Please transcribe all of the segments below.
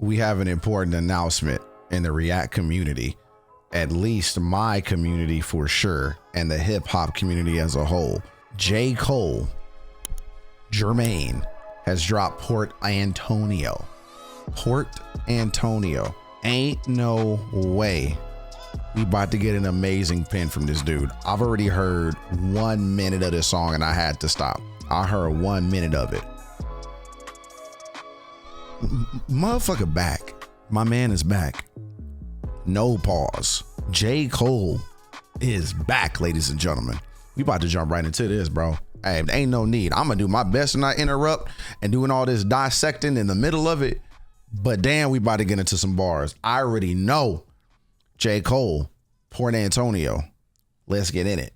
we have an important announcement in the React community, at least my community for sure, and the hip hop community as a whole. J.Cole, Jermaine, has dropped Port Antonio. Port Antonio. Ain't no way we about to get an amazing pin from this dude. I've already heard 1 minute of this song and I had to stop. I heard 1 minute of it. Motherfucker back. My man is back. No pause. J.Cole is back, ladies and gentlemen. We about to jump right into this, bro. Hey, ain't no need. I'm gonna do my best to not interrupt and doing all this dissecting in the middle of it. But damn, we about to get into some bars. I already know. J.Cole, Port Antonio. Let's get in it.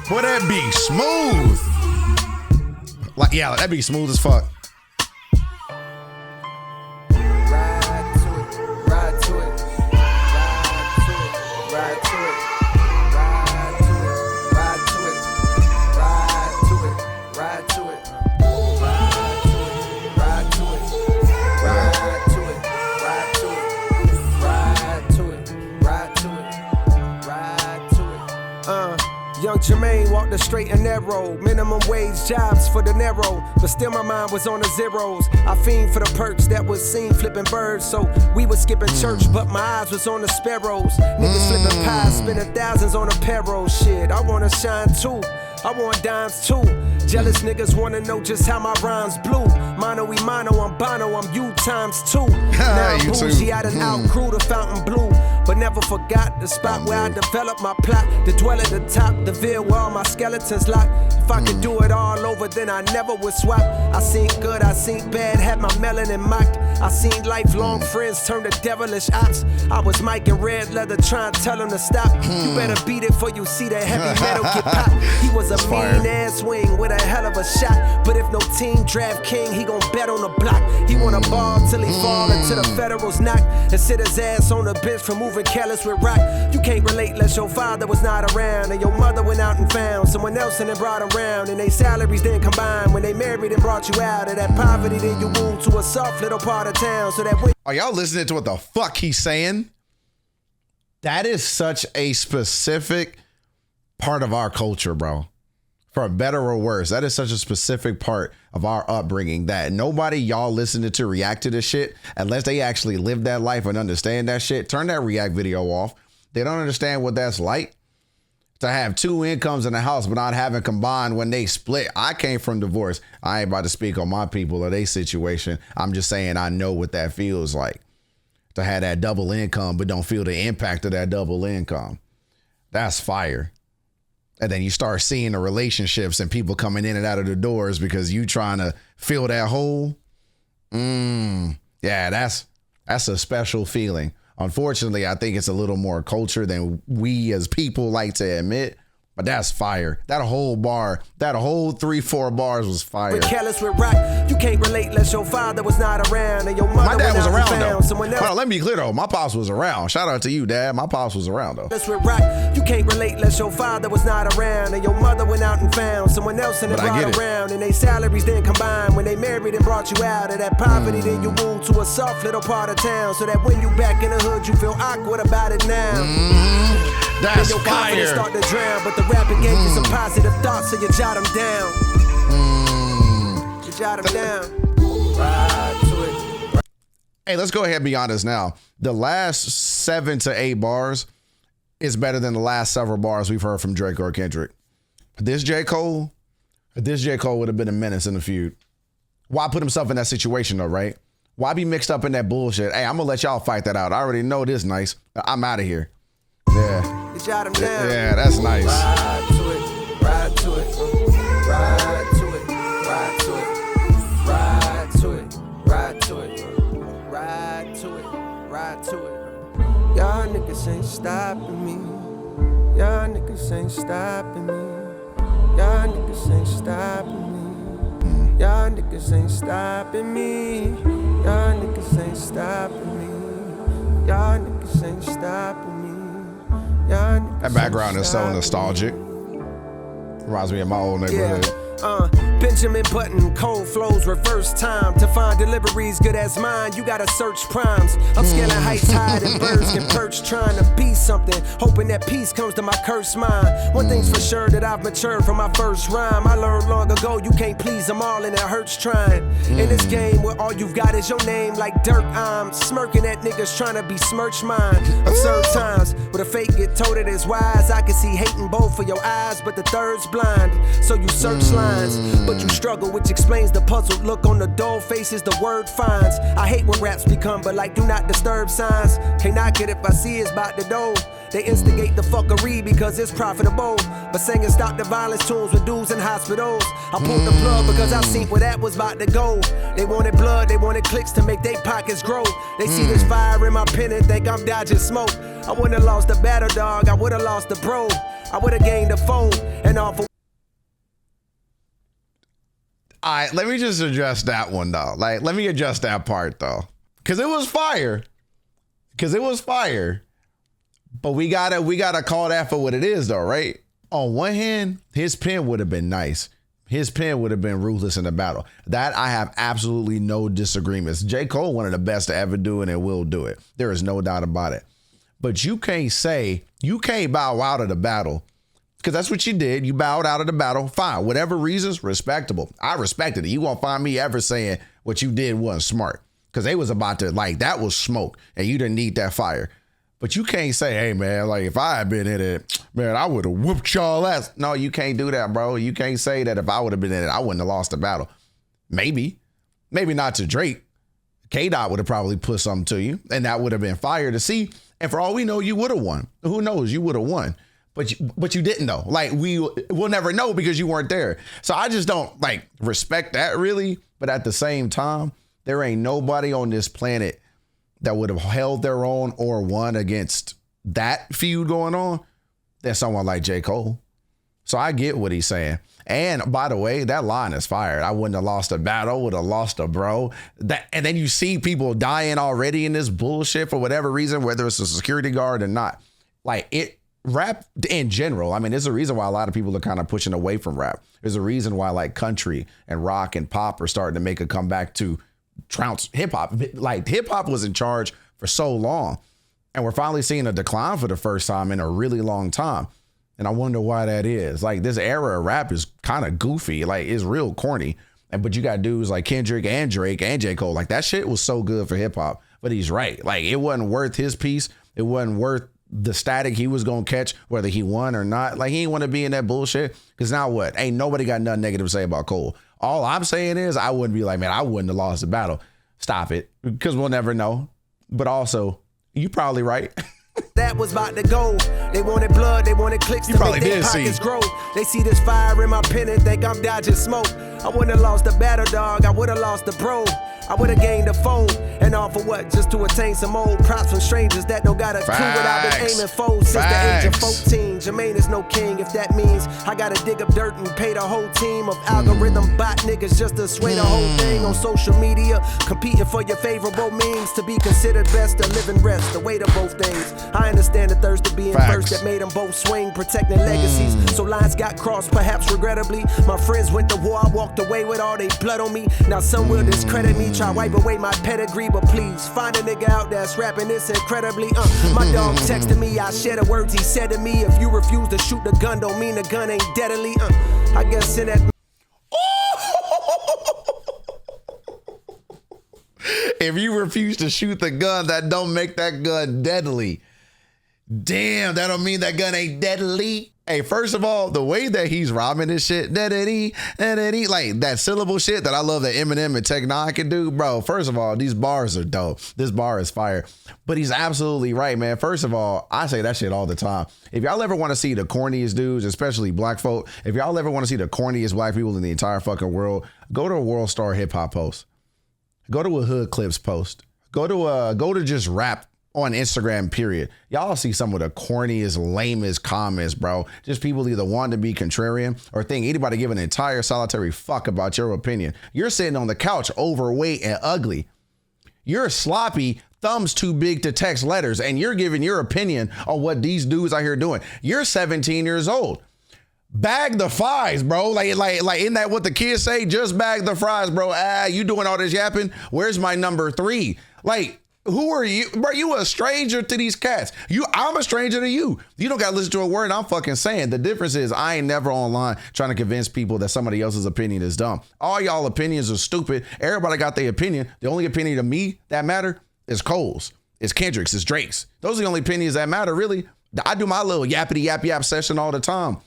Boy, that be smooth. Like, yeah, that be smooth as fuck. Young Jermaine walked the straight and narrow. Minimum wage jobs for the narrow, but still my mind was on the zeros. I fiend for the perks that was seen flipping birds, so we was skipping church, but my eyes was on the sparrows. Niggas flipping pies, spending thousands on a payroll. Shit, I wanna shine too. I want dimes too. Jealous niggas wanna know just how my rhymes blew. Mono y mono, I'm Bono, I'm you times two. Now I'm bougie, I done outgrew the fountain blue, but never forgot the spot where I developed my plot. To dwell at the top, the veil where all my skeletons locked. If I could do it all over, then I never would swap. I seen good, I seen bad, had my melanin mocked. I seen lifelong friends turn to devilish ops. I was Mike in red leather trying to tell him to stop. You better beat it for you see that heavy metal get popped. He was a mean ass wing with a hell of a shot, but if no team draft king, he gon' bet on the block. He wanna ball till he fall until the Federals knock, and sit his ass on the bench for moving careless with rock. You can't relate unless your father was not around, and your mother went out and found someone else and then brought around, and they salaries didn't combine. When they married and brought you out of that poverty, then you moved to a soft little part of town. So that when are y'all listening to what the fuck he's saying? That is such a specific part of our culture, bro. For better or worse, that is such a specific part of our upbringing that nobody y'all listening to react to this shit unless they actually live that life and understand that shit. Turn that React video off. They don't understand what that's like to have two incomes in the house but not having combined when they split. I came from divorce. I ain't about to speak on my people or their situation. I'm just saying I know what that feels like to have that double income but don't feel the impact of that double income. That's fire. And then you start seeing the relationships and people coming in and out of the doors because you trying to fill that hole. Yeah, that's a special feeling. Unfortunately, I think it's a little more culture than we as people like to admit. But that's fire. That whole bar, that whole 3-4 bars was fire. Careless with rock, you can't relate unless your father was not around and your mother my dad was around though. Someone else. Hold on, let me be clear though. My pops was around. Shout out to you, Dad. My pops was around though. With rock, you can't relate unless your father was not around and your mother went out and found someone else and they brought around, and they salaries didn't combine. When they married and brought you out of that poverty, then you moved to a soft little part of town, so that when you back in the hood, you feel awkward about it now. That's then your fire. Start to drown, but the rapper gave you some positive thoughts, so you jot them down. You jot them down. Ride to it. Hey, let's go ahead and be honest now. The last 7 to 8 bars is better than the last several bars we've heard from Drake or Kendrick. This J.Cole would have been a menace in the feud. Why put himself in that situation though, right? Why be mixed up in that bullshit? Hey, I'm gonna let y'all fight that out. I already know this nice. I'm out of here. Yeah. Jot him down. Yeah, that's nice. Ride to it, ride to it, ride to it, ride to it, ride to it, ride to it, ride to it, ride to it. Y'all niggas ain't stopping me. Y'all niggas ain't stopping me. Y'all niggas ain't stopping me. Y'all niggas ain't stopping me. Y'all niggas ain't stopping me. Y'all niggas ain't stopping me. Y'all niggas That background ain't is so stopping nostalgic. Reminds me of my old neighborhood. Benjamin Button, cold flows, reverse time. To find deliveries good as mine, you gotta search primes. I'm scaling heights higher than birds can perch, trying to be something, hoping that peace comes to my cursed mind. One thing's for sure, that I've matured from my first rhyme. I learned long ago, you can't please them all and it hurts trying. In this game where all you've got is your name like dirt, I'm smirking at niggas trying to besmirch mine. Absurd times, where the fake get told it is wise. I can see hate in both of your eyes, but the third's blind. So you search lines, but you struggle, which explains the puzzled look on the dull faces the word finds. I hate when raps become but like do not disturb signs. Can't knock it if I see it's about to do. They instigate the fuckery because it's profitable, but singing stop the violence tunes with dudes in hospitals. I pulled the plug because I seen where that was about to go. They wanted blood, they wanted clicks to make their pockets grow. They see this fire in my pen and think I'm dodging smoke. I wouldn't have lost the battle dog, I would have lost the bro. I would have gained a foe and all for. All right, let me just address that one though. Like, let me address that part though, because it was fire. But we gotta call that for what it is though, right? On one hand, his pen would have been nice. His pen would have been ruthless in the battle. That I have absolutely no disagreements. J.Cole, one of the best to ever do it and will do it. There is no doubt about it. But you can't bow out of the battle. Because that's what you did. You bowed out of the battle. Fine. Whatever reasons, respectable. I respected it. You won't find me ever saying what you did wasn't smart. Because they was about to, like, that was smoke. And you didn't need that fire. But you can't say, hey, man, like, if I had been in it, man, I would have whooped y'all ass. No, you can't do that, bro. You can't say that if I would have been in it, I wouldn't have lost the battle. Maybe. Maybe not to Drake. K-Dot would have probably put something to you. And that would have been fire to see. And for all we know, you would have won. Who knows? You would have won. But you didn't know. Like, we'll never know because you weren't there. So I just don't like respect that really. But at the same time, there ain't nobody on this planet that would have held their own or won against that feud going on than someone like J.Cole. So I get what he's saying. And by the way, that line is fired. I wouldn't have lost a battle, would have lost a bro. And then you see people dying already in this bullshit for whatever reason, whether it's a security guard or not. Like, rap in general, I mean, there's a reason why a lot of people are kind of pushing away from rap. There's a reason why like country and rock and pop are starting to make a comeback to trounce hip hop. Like, hip hop was in charge for so long, and we're finally seeing a decline for the first time in a really long time. And I wonder why that is. Like, this era of rap is kind of goofy. Like, it's real corny. But you got dudes like Kendrick and Drake and J.Cole. Like, that shit was so good for hip hop. But he's right. Like, it wasn't worth his piece. It wasn't worth the static he was going to catch, whether he won or not. Like, he ain't want to be in that bullshit. Because now what? Ain't nobody got nothing negative to say about Cole. All I'm saying is I wouldn't be like, man, I wouldn't have lost the battle. Stop it. Because we'll never know. But also, you probably right. That was about to go. They wanted blood, they wanted clicks to make their pockets grow. They see this fire in my pen and think I'm dodging smoke. I wouldn't have lost the battle dog, I would have lost the bro. I would have gained a foe, and all for what? Just to attain some old props from strangers that don't got a clue what I've been aiming for since the age of 14. Jermaine is no king, if that means I gotta dig up dirt and pay the whole team of algorithm bot niggas just to sway the whole thing on social media, competing for your favorable means to be considered best to live and rest, the weight of both things. I understand the thirst to being first that made them both swing, protecting legacies. So lines got crossed, perhaps regrettably. My friends went to war, I walked away with all they blood on me. Now some will discredit me, try wipe away my pedigree, but please find a nigga out that's rapping this incredibly. My dog texted me, I share the words he said to me. If you refuse to shoot the gun, don't mean the gun ain't deadly. I guess in that. If you refuse to shoot the gun, that don't make that gun deadly. Damn, that don't mean that gun ain't deadly. Hey, first of all, the way that he's rhyming this shit, like that syllable shit that I love that Eminem and Tech Nine can do, bro. First of all, these bars are dope. This bar is fire. But he's absolutely right, man. First of all, I say that shit all the time. If y'all ever want to see the corniest dudes, especially black folk, if y'all ever want to see the corniest black people in the entire fucking world, go to a World Star Hip Hop post. Go to a Hood Clips post. Go to just rap on Instagram, period. Y'all see some of the corniest, lamest comments, bro. Just people either wanting to be contrarian or think anybody give an entire solitary fuck about your opinion. You're sitting on the couch overweight and ugly. You're sloppy, thumbs too big to text letters, and you're giving your opinion on what these dudes out here doing. You're 17 years old. Bag the fries, bro. Like, isn't that what the kids say? Just bag the fries, bro. You doing all this yapping? Where's my number 3? Like, who are you? Bro, you a stranger to these cats. I'm a stranger to you. You don't gotta listen to a word I'm fucking saying. The difference is I ain't never online trying to convince people that somebody else's opinion is dumb. All y'all opinions are stupid. Everybody got their opinion. The only opinion to me that matter is Cole's, is Kendrick's, is Drake's. Those are the only opinions that matter, really. I do my little yappity yap session all the time.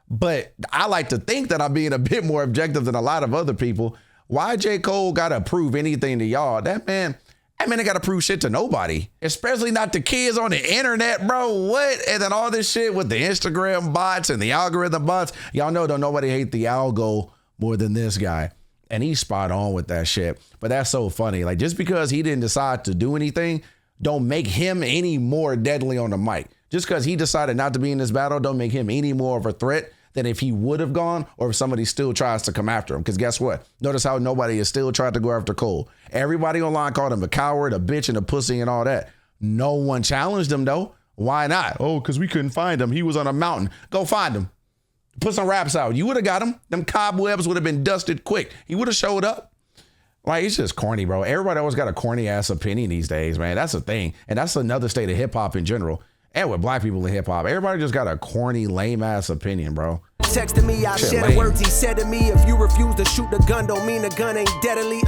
But I like to think that I'm being a bit more objective than a lot of other people. Why JCole gotta prove anything to y'all? That man ain't gotta prove shit to nobody, especially not the kids on the internet, bro. What? And then all this shit with the Instagram bots and the algorithm bots. Y'all know don't nobody hate the algo more than this guy. And he's spot on with that shit. But that's so funny. Like, just because he didn't decide to do anything, don't make him any more deadly on the mic. Just because he decided not to be in this battle, don't make him any more of a threat than if he would have gone, or if somebody still tries to come after him. Because guess what? Notice how nobody has still tried to go after Cole. Everybody online called him a coward, a bitch, and a pussy and all that. No one challenged him though. Why not? Oh, because we couldn't find him. He was on a mountain. Go find him. Put some raps out. You would have got him. Them cobwebs would have been dusted quick. He would have showed up. Like, it's just corny, bro. Everybody always got a corny ass opinion these days, man. That's the thing. And that's another state of hip hop in general. And with black people in hip hop, everybody just got a corny, lame ass opinion, bro. Texting me, I share the words he said to me. If you refuse to shoot the gun, don't mean the gun ain't deadly.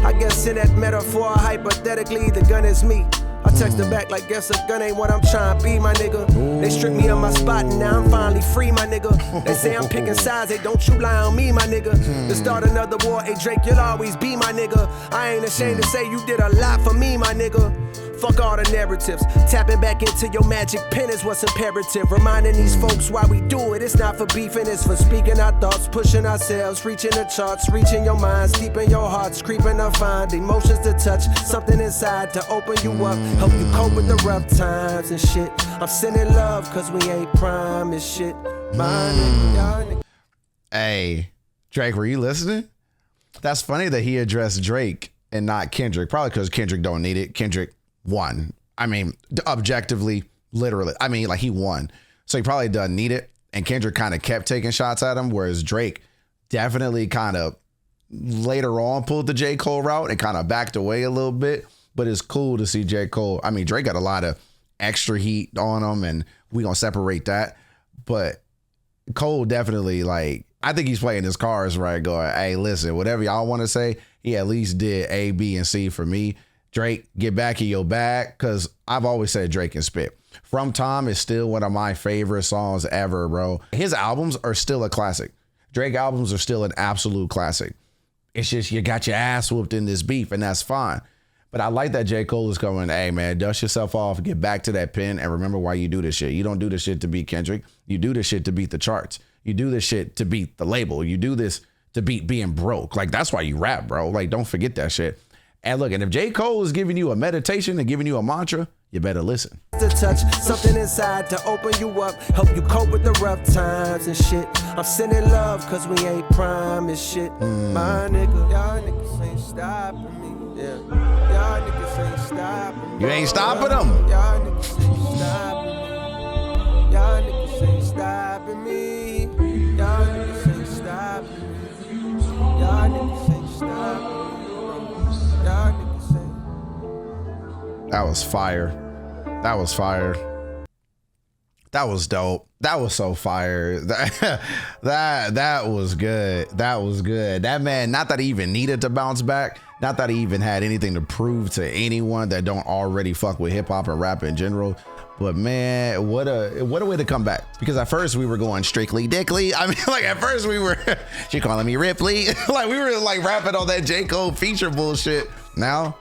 I guess in that metaphor, hypothetically, the gun is me. I text her back like, guess a gun ain't what I'm trying to be, my nigga. Ooh. They stripped me on my spot and now I'm finally free, my nigga. They say I'm picking sides, they don't you lie on me, my nigga. To start another war, hey Drake, you'll always be my nigga. I ain't ashamed to say you did a lot for me, my nigga. Fuck all the narratives. Tapping back into your magic pen is what's imperative. Reminding these folks why we do it. It's not for beefing, it's for speaking our thoughts, pushing ourselves, reaching the charts, reaching your minds, deep in your hearts, creeping to find emotions to touch, something inside to open you up, help you cope with the rough times and shit. I'm sending love cause we ain't prime and shit. My nigga, y'all nigga. Hey, Drake, were you listening? That's funny that he addressed Drake and not Kendrick. Probably because Kendrick don't need it. Kendrick won. I mean, objectively, literally. I mean, like, he won. So he probably doesn't need it. And Kendrick kind of kept taking shots at him, whereas Drake definitely kind of later on pulled the JCole route and kind of backed away a little bit. But it's cool to see JCole. I mean, Drake got a lot of extra heat on him, and we gonna separate that. But Cole definitely, like, I think he's playing his cards right, going, hey, listen, whatever y'all want to say, he at least did A, B, and C for me. Drake, get back in your bag, because I've always said Drake can spit. From Tom is still one of my favorite songs ever, bro. His albums are still a classic. Drake albums are still an absolute classic. It's just you got your ass whooped in this beef, and that's fine. But I like that JCole is going, hey, man, dust yourself off, get back to that pen, and remember why you do this shit. You don't do this shit to beat Kendrick. You do this shit to beat the charts. You do this shit to beat the label. You do this to beat being broke. Like, that's why you rap, bro. Like, don't forget that shit. And look, and if JCole is giving you a meditation and giving you a mantra, you better listen. To touch something inside to open you up, help you cope with the rough times and shit. I'm sending love cause we ain't prime and shit. My nigga, y'all niggas ain't stopping me. Yeah. Y'all niggas ain't stopping me. You ain't stopping them. Y'all niggas ain't stopping me. Y'all niggas ain't stopping me. Y'all niggas ain't stopping me. Y'all niggas ain't stopping me. That was fire. That was fire. That was dope. That was so fire. That was good. That was good. That man, not that he even needed to bounce back, not that he even had anything to prove to anyone that don't already fuck with hip hop and rap in general. But man, what a way to come back. Because at first we were going strictly dickly. I mean, like, at first we were, she calling me Ripley. Like, we were like rapping on that JCole feature bullshit. Now,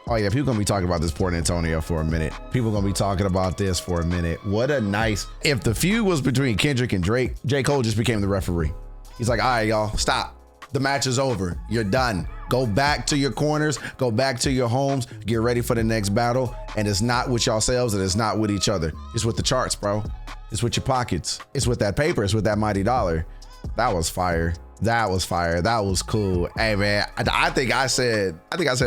oh yeah, people gonna be talking about this Port Antonio for a minute. People gonna be talking about this for a minute. What a nice, if the feud was between Kendrick and Drake, JCole just became the referee. He's like, all right, y'all, stop. The match is over. You're done. Go back to your corners, go back to your homes, get ready for the next battle. And it's not with yourselves and it's not with each other. It's with the charts, bro. It's with your pockets. It's with that paper. It's with that mighty dollar. That was fire. That was fire. That was cool. Hey man, I think I said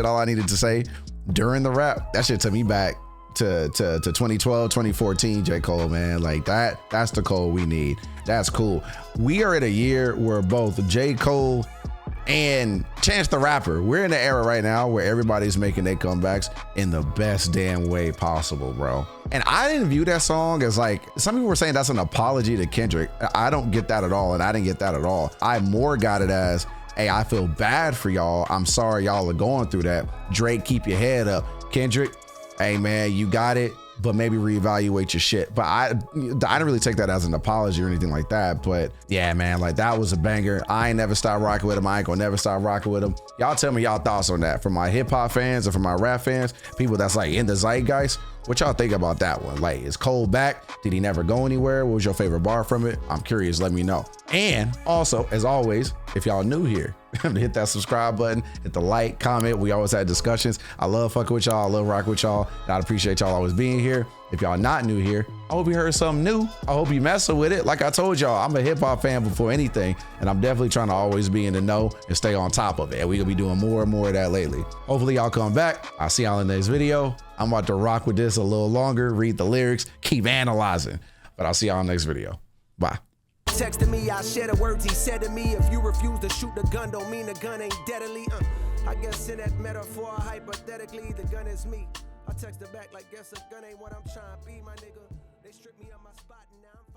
all I needed to say. during the rap, that shit took me back to 2012, 2014 J.Cole, man. Like that's the Cole we need. That's cool. We are in a year where both J.Cole and Chance the Rapper, we're in an era right now where everybody's making their comebacks in the best damn way possible, bro. And I didn't view that song as like, some people were saying that's an apology to Kendrick. I don't get that at all, and I didn't get that at all. I more got it as, hey, I feel bad for y'all. I'm sorry y'all are going through that. Drake, keep your head up. Kendrick, hey man, you got it, but maybe reevaluate your shit. But I didn't really take that as an apology or anything like that. But yeah, man, like that was a banger. I ain't never stopped rocking with him. I ain't gonna never stop rocking with him. Y'all tell me y'all thoughts on that. From my hip hop fans or from my rap fans, people that's like in the zeitgeist, what y'all think about that one? Like, is Cole back? Did he never go anywhere? What was your favorite bar from it? I'm curious, let me know. And also, as always, if y'all new here, hit that subscribe button, hit the like, comment. We always had discussions. I love fucking with y'all. I love rocking with y'all. And I appreciate y'all always being here. If y'all not new here, I hope you heard something new. I hope you messing with it. Like I told y'all, I'm a hip hop fan before anything, and I'm definitely trying to always be in the know and stay on top of it. And we're gonna be doing more and more of that lately. Hopefully y'all come back. I'll see y'all in the next video. I'm about to rock with this a little longer, read the lyrics, keep analyzing. But I'll see y'all in the next video. Bye. Texting me, I share the words he said to me. If you refuse to shoot the gun, don't mean the gun ain't deadly. I guess in that metaphor, hypothetically, the gun is me. I text her back like, guess a gun ain't what I'm trying to be, my nigga. They stripped me of my spot and now I'm